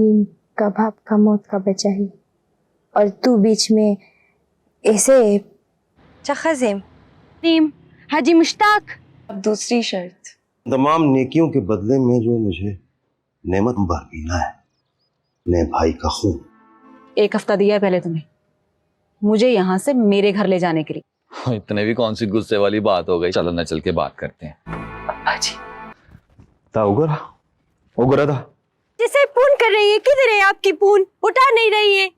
का बाप का मौत का बचा ही और तू बीच में ऐसे। खज़ीम नीम हाजी मुश्ताक। अब दूसरी शर्त, तमाम नेकियों के बदले में जो मुझे नेमत बारबीना है, अपने भाई का खून। 1 हफ्ता दिया है पहले तुम्हें मुझे यहाँ से मेरे घर ले जाने के लिए। इतने भी कौन सी गुस्से वाली बात हो गई, चलो न चल के बात करते हैं। अब्बा जी ता उगरा था। जिसे पून कर रही है, किधर है आपकी पून? उठा नहीं रही है।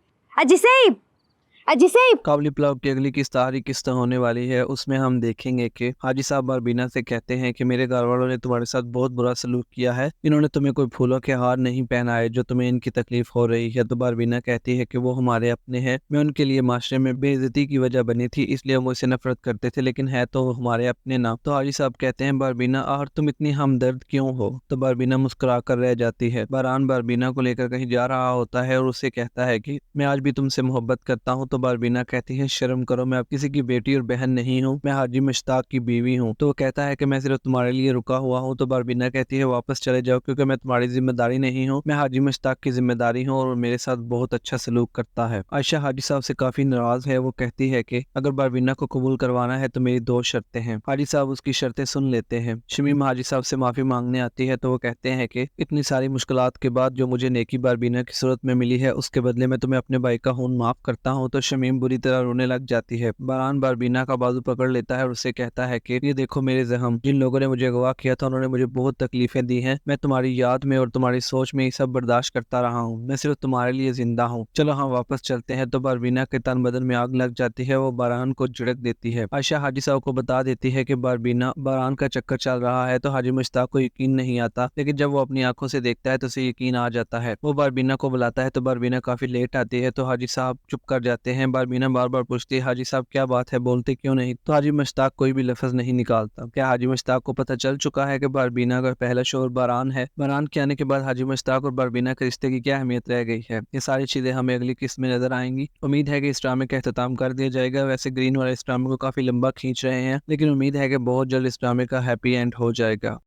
अजी काबली पुलाव की अगली किस्त आखिरी किस्त होने वाली है। उसमें हम देखेंगे कि हाजी साहब बारबीना से कहते हैं कि मेरे घर वालों ने तुम्हारे साथ बहुत बुरा सलूक किया है, इन्होंने तुम्हें कोई फूलों के हार नहीं पहनाए जो तुम्हें इनकी तकलीफ हो रही है। तो बारबीना कहती है कि वो हमारे अपने हैं, मैं उनके लिए माशरे में बेइज्जती की वजह बनी थी, इसलिए वो मुझसे नफरत करते थे, लेकिन है तो वो हमारे अपने ना। तो हाजी साहब कहते हैं बारबीना आखिर तुम इतनी हमदर्द क्यों हो? तो बारबीना मुस्कुरा कर रह जाती है। बारान बारबीना को लेकर कहीं जा रहा होता है और उसे कहता है कि मैं आज भी तुमसे मोहब्बत करता हूँ। तो बारबीना कहती है शर्म करो, मैं अब किसी की बेटी और बहन नहीं हूँ, मैं हाजी मुश्ताक की बीवी हूँ। तो वो कहता है कि मैं सिर्फ तुम्हारे लिए रुका हुआ हूँ। तो बारबीना कहती है वापस चले जाओ क्योंकि मैं तुम्हारी जिम्मेदारी नहीं हूँ, मैं हाजी मुश्ताक की जिम्मेदारी हूँ और मेरे साथ बहुत अच्छा सलूक करता है। आयशा हाजी साहब से काफी नाराज है, वो कहती है कि अगर बारबीना को कबूल करवाना है तो मेरी 2 शर्तें हैं। हाजी साहब उसकी शर्तें सुन लेते हैं। शमीम हाजी साहब से माफी मांगने आती है तो वो कहते हैं कि इतनी सारी मुश्किलात के बाद जो मुझे नेकी बारबीना की सूरत में मिली है उसके बदले में तुम्हें अपने भाई का खून माफ करता हूँ। तो शमीम बुरी तरह रोने लग जाती है। बारान बारबीना का बाजू पकड़ लेता है और उससे कहता है कि ये देखो मेरे जख्म, जिन लोगों ने मुझे अगवा किया था उन्होंने मुझे बहुत तकलीफें दी हैं, मैं तुम्हारी याद में और तुम्हारी सोच में ये सब बर्दाश्त करता रहा हूँ, मैं सिर्फ तुम्हारे लिए जिंदा हूँ, चलो हम वापस चलते हैं। तो बारबीना के तन बदन में आग लग जाती है, वो बारान को झिड़क देती है। आयशा हाजी साहब को बता देती है कि बारान का चक्कर चल रहा है। तो हाजी मुश्ताक को यकीन नहीं आता, लेकिन जब वो अपनी आंखों से देखता है तो उसे यकीन आ जाता है। वो बारबीना को बुलाता है तो बारबीना काफी लेट आती है। तो हाजी साहब चुप कर जाते हैं। बारबीना बार बार पूछती है हाजी साहब क्या बात है, बोलते क्यों नहीं? तो हाजी मुश्ताक कोई भी लफ्ज नहीं निकालता। क्या हाजी मुश्ताक को पता चल चुका है कि बारबीना का पहला शोर बारान है? बारान के आने के बाद हाजी मुश्ताक और बारबीना के रिश्ते की क्या अहमियत रह गई है, ये सारी चीजें हमें अगली किस्त में नजर आएंगी। उम्मीद है कि इस ड्रामे का अख्ताम कर दिया जाएगा। वैसे ग्रीन वाले इस ड्रामे को काफी लंबा खींच रहे हैं, लेकिन उम्मीद है कि बहुत जल्द इस ड्रामे का हैप्पी एंड हो जाएगा।